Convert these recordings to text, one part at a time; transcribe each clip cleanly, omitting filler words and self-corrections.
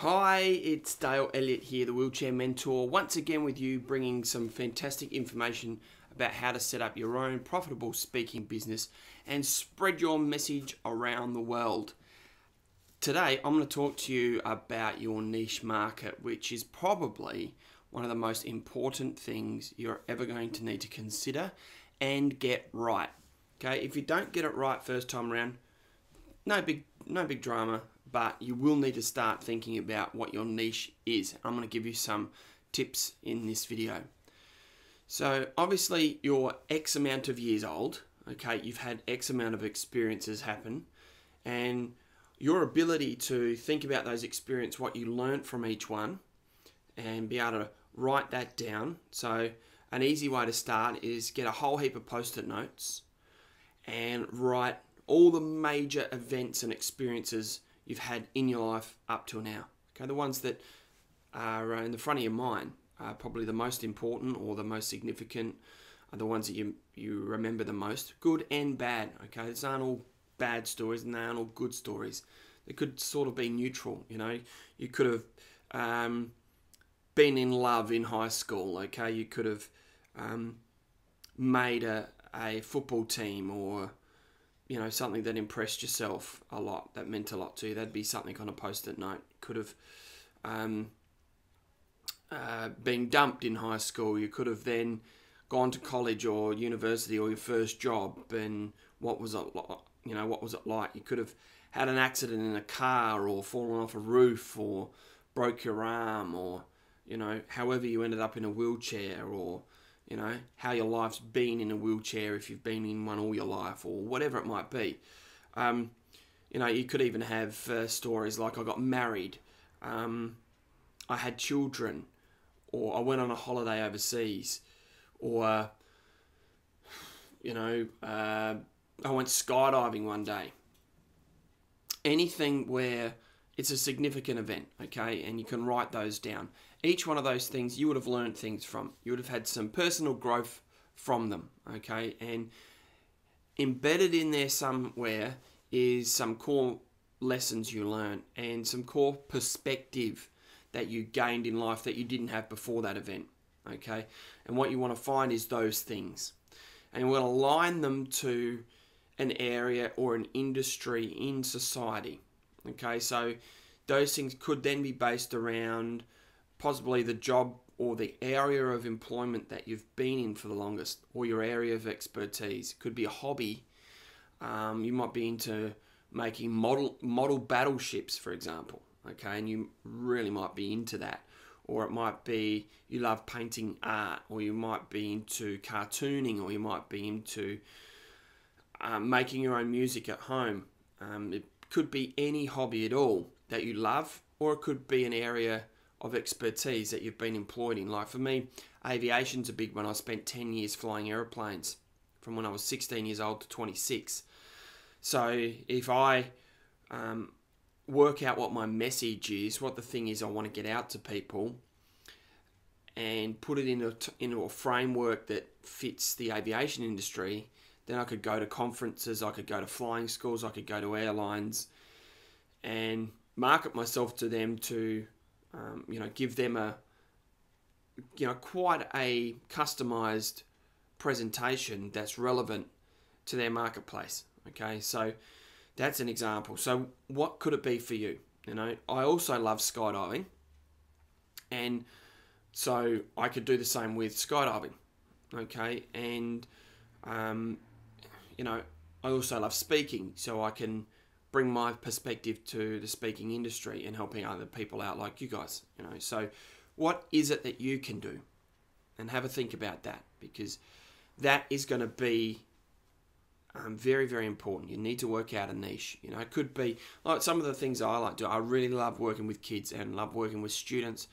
Hi, it's Dale Elliott here, the Wheelchair Mentor, once again with you, bringing some fantastic information about how to set up your own profitable speaking business and spread your message around the world. Today, I'm going to talk to you about your niche market, which is probably one of the most important things you're ever going to need to consider and get right. Okay, if you don't get it right first time around, no big drama, but you will need to start thinking about what your niche is. I'm going to give you some tips in this video. So obviously you're X amount of years old, okay, you've had X amount of experiences happen, and your ability to think about those experiences, what you learnt from each one, and be able to write that down. So an easy way to start is get a whole heap of post-it notes and write all the major events and experiences you've had in your life up till now. Okay, the ones that are in the front of your mind are probably the most important or the most significant, are the ones that you remember the most, good and bad. Okay, these aren't all bad stories and they aren't all good stories. They could sort of be neutral. You know, you could have been in love in high school. Okay, you could have made a football team, or you know, something that impressed yourself a lot, that meant a lot to you. That'd be something on a post-it note. Could have been dumped in high school. You could have then gone to college or university or your first job, and what was it, you know, what was it like? You could have had an accident in a car, or fallen off a roof, or broke your arm, or you know, however you ended up in a wheelchair, or you know, how your life's been in a wheelchair if you've been in one all your life, or whatever it might be. You know, you could even have stories like I got married, I had children, or I went on a holiday overseas, or, you know, I went skydiving one day. Anything where it's a significant event, okay, and you can write those down. Each one of those things you would have learned things from. You would have had some personal growth from them, okay, and embedded in there somewhere is some core lessons you learned and some core perspective that you gained in life that you didn't have before that event, okay, and what you want to find is those things, and we're going to align them to an area or an industry in society. Okay, so those things could then be based around possibly the job or the area of employment that you've been in for the longest, or your area of expertise. It could be a hobby. You might be into making model battleships, for example. Okay, and you really might be into that. Or it might be you love painting art, or you might be into cartooning, or you might be into making your own music at home. It could be any hobby at all that you love, or it could be an area of expertise that you've been employed in. Like for me, aviation's a big one. I spent 10 years flying aeroplanes from when I was 16 years old to 26. So if I work out what my message is, what the thing is I want to get out to people, and put it into a framework that fits the aviation industry, then I could go to conferences, I could go to flying schools, I could go to airlines and market myself to them to, you know, give them a, you know, quite a customized presentation that's relevant to their marketplace. Okay, so that's an example. So what could it be for you? You know, I also love skydiving, and so I could do the same with skydiving. Okay, and you know, I also love speaking, so I can bring my perspective to the speaking industry and helping other people out like you guys, you know. So what is it that you can do? And have a think about that, because that is going to be very, very important. You need to work out a niche. You know, it could be like some of the things I like to do. I really love working with kids and love working with students.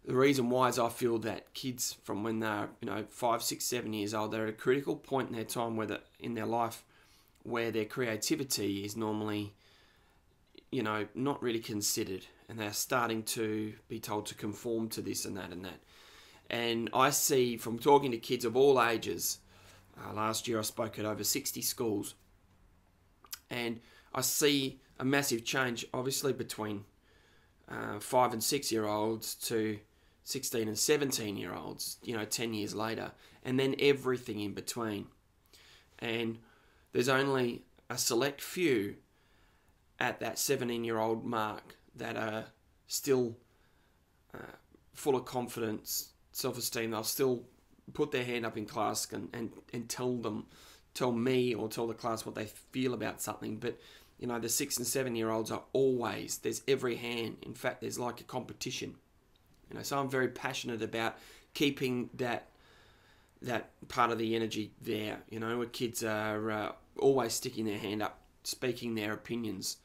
The reason why is I feel that kids from when they're, you know, 5, 6, 7 years old, they're at a critical point in their time in their life where their creativity is normally, you know, not really considered, and they're starting to be told to conform to this and that and that. And I see from talking to kids of all ages, last year I spoke at over 60 schools, and I see a massive change, obviously, between 5 and 6 year olds to 16 and 17 year olds, 10 years later, and then everything in between. And there's only a select few at that 17-year-old mark that are still full of confidence, self-esteem. They'll still put their hand up in class and tell me or tell the class what they feel about something. But the 6 and 7 year olds are always, there's every hand. In fact, there's like a competition. So I'm very passionate about keeping that part of the energy there, where kids are always sticking their hand up, speaking their opinions,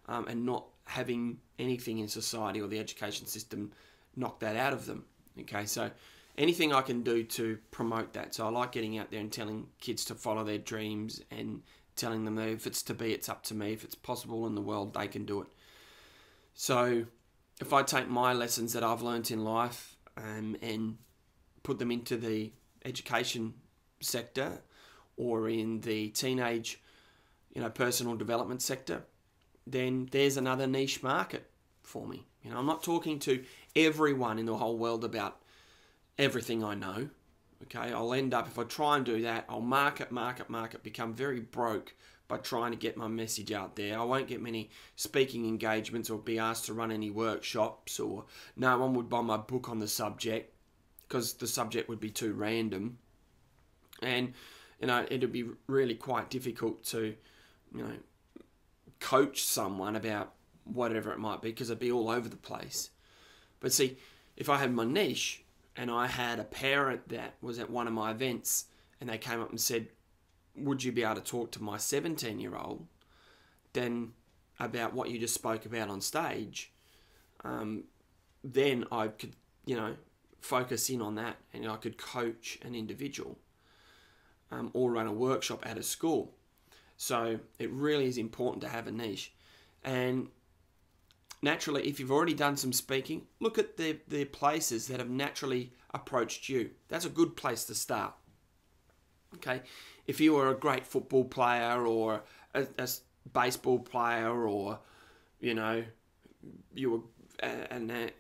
and not having anything in society or the education system knock that out of them. Okay, so anything I can do to promote that. So I like getting out there and telling kids to follow their dreams and telling them that if it's to be, it's up to me. If it's possible in the world, they can do it. So if I take my lessons that I've learnt in life and put them into the education sector or in the teenage, personal development sector, then there's another niche market for me. I'm not talking to everyone in the whole world about everything I know. Okay, I'll end up, if I try and do that, I'll market, become very broke by trying to get my message out there. I won't get many speaking engagements or be asked to run any workshops, or no one would buy my book on the subject because the subject would be too random. And, it'd be really quite difficult to, coach someone about whatever it might be because it'd be all over the place. But see, if I had my niche and I had a parent that was at one of my events and they came up and said, would you be able to talk to my 17-year-old then about what you just spoke about on stage, then I could, focus in on that and I could coach an individual or run a workshop at a school. So it really is important to have a niche. And naturally, if you've already done some speaking, look at the places that have naturally approached you. That's a good place to start. Okay, if you were a great football player or a baseball player, or you were an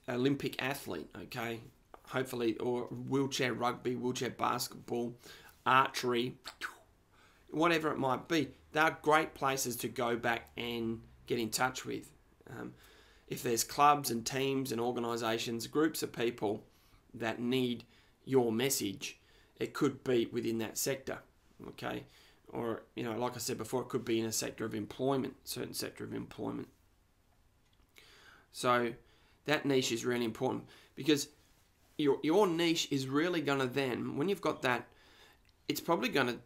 Olympic athlete, okay, hopefully, or wheelchair rugby, wheelchair basketball, archery, whatever it might be, they are great places to go back and get in touch with. If there's clubs and teams and organisations, groups of people that need your message, it could be within that sector, okay? Or, like I said before, it could be in a sector of employment, certain sector of employment. So that niche is really important because your niche is really going to then, when you've got that, it's probably going to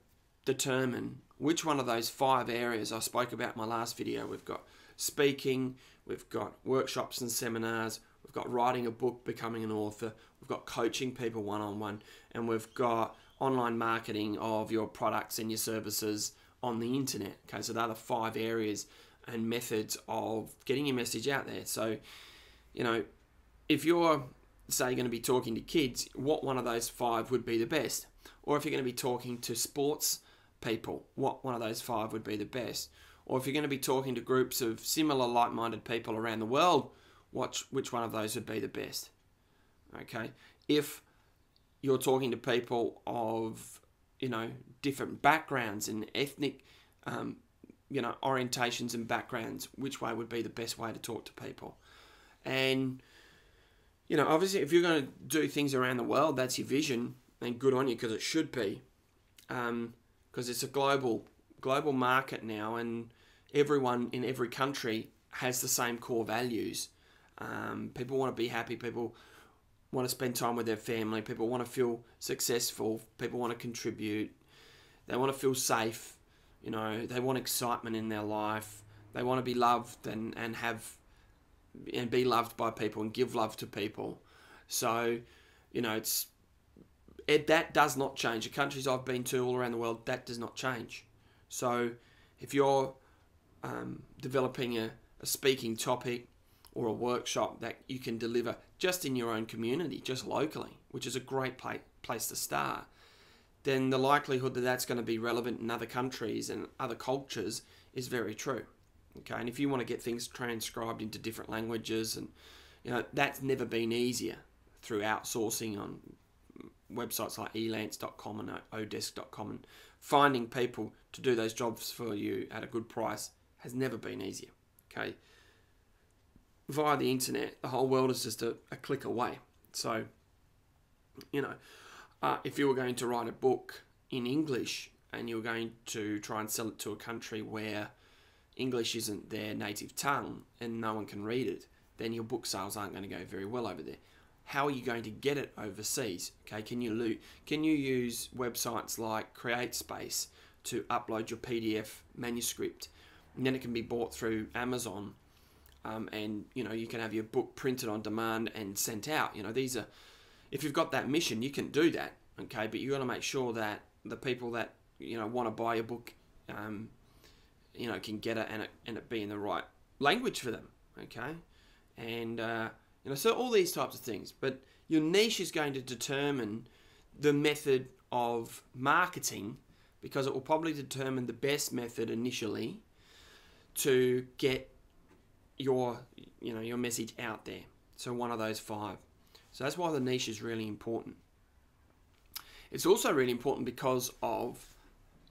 determine which one of those 5 areas I spoke about in my last video. We've got speaking, we've got workshops and seminars, we've got writing a book, becoming an author, we've got coaching people one-on-one, and we've got online marketing of your products and your services on the internet. Okay, so they're the 5 areas and methods of getting your message out there. So, if you're, say, going to be talking to kids, what one of those 5 would be the best? Or if you're going to be talking to sports people, what one of those 5 would be the best? Or if you're going to be talking to groups of similar like-minded people around the world, which one of those would be the best? Okay, if you're talking to people of, different backgrounds and ethnic, orientations and backgrounds, which way would be the best way to talk to people? And, obviously if you're going to do things around the world, that's your vision, and good on you, because it should be. Because it's a global market now, and everyone in every country has the same core values. People want to be happy, people want to spend time with their family, people want to feel successful, people want to contribute, they want to feel safe, they want excitement in their life, they want to be loved and be loved by people and give love to people. So, that does not change. The countries I've been to all around the world, that does not change. So if you're developing a speaking topic or a workshop that you can deliver just in your own community, just locally, which is a great place to start, then the likelihood that that's going to be relevant in other countries and other cultures is very true. Okay, and if you want to get things transcribed into different languages, and that's never been easier through outsourcing on websites like elance.com and odesk.com, and finding people to do those jobs for you at a good price has never been easier. Okay, via the internet, the whole world is just a click away. So, if you were going to write a book in English and you were going to try and sell it to a country where English isn't their native tongue and no one can read it, then your book sales aren't going to go very well over there. How are you going to get it overseas? Okay, can you use websites like CreateSpace to upload your PDF manuscript, and then it can be bought through Amazon, and you can have your book printed on demand and sent out. These are, if you've got that mission, you can do that. Okay, but you got to make sure that the people that want to buy your book, can get it, and it be in the right language for them. Okay, and so all these types of things. But your niche is going to determine the method of marketing, because it will probably determine the best method initially to get your message out there. So one of those 5. So that's why the niche is really important. It's also really important because of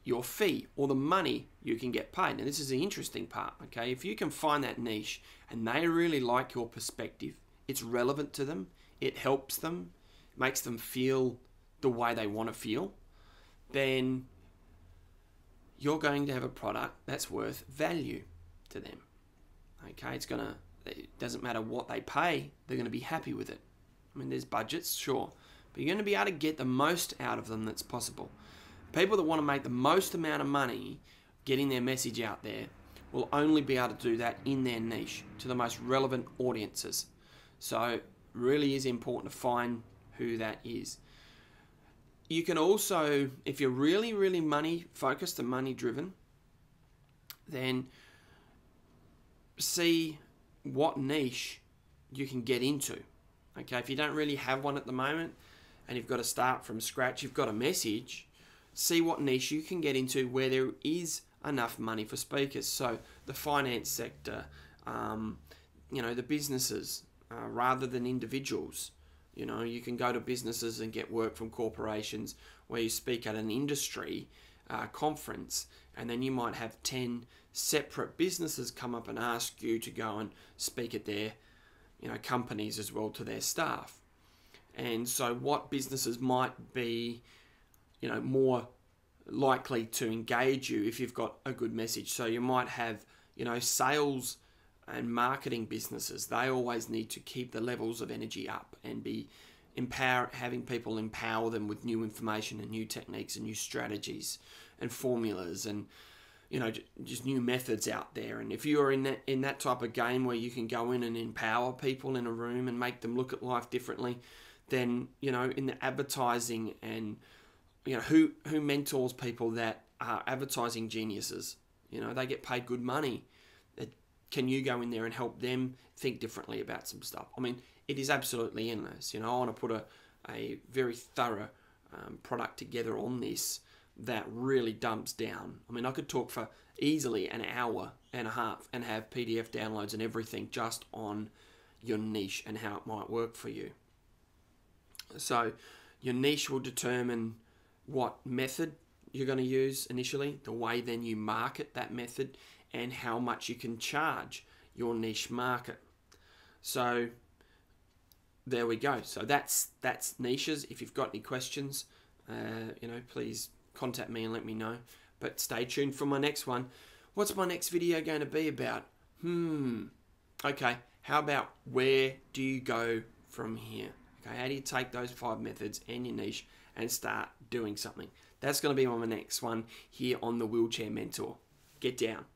your fee, or the money you can get paid. Now this is the interesting part, okay? If you can find that niche and they really like your perspective, it's relevant to them, it helps them, makes them feel the way they want to feel, then you're going to have a product that's worth value to them. Okay, it doesn't matter what they pay, they're going to be happy with it. I mean, there's budgets, sure, but you're going to be able to get the most out of them that's possible. People that want to make the most amount of money getting their message out there will only be able to do that in their niche, to the most relevant audiences. So it really is important to find who that is. You can also, if you're really, really money focused and money driven, then see what niche you can get into. Okay, if you don't really have one at the moment and you've got to start from scratch, you've got a message, see what niche you can get into where there is enough money for speakers. So the finance sector, the businesses, rather than individuals. You can go to businesses and get work from corporations where you speak at an industry conference, and then you might have 10 separate businesses come up and ask you to go and speak at their companies as well, to their staff. And so what businesses might be more likely to engage you if you've got a good message? So you might have sales and marketing businesses. They always need to keep the levels of energy up and be having people empower them with new information and new techniques and new strategies and formulas and just new methods out there. And if you're in that type of game where you can go in and empower people in a room and make them look at life differently, then in the advertising, and who mentors people that are advertising geniuses, they get paid good money. Can you go in there and help them think differently about some stuff? I mean, it is absolutely endless. I want to put a very thorough product together on this that really dumps down. I mean, I could talk for easily an hour and a half and have PDF downloads and everything just on your niche and how it might work for you. So your niche will determine what method you're going to use initially, the way then you market that method, and how much you can charge your niche market. So there we go. So that's niches. If you've got any questions, please contact me and let me know. But stay tuned for my next one. What's my next video going to be about? Okay, how about where do you go from here? Okay, how do you take those 5 methods and your niche and start doing something? That's going to be on my next one here on the Wheelchair Mentor. Get down.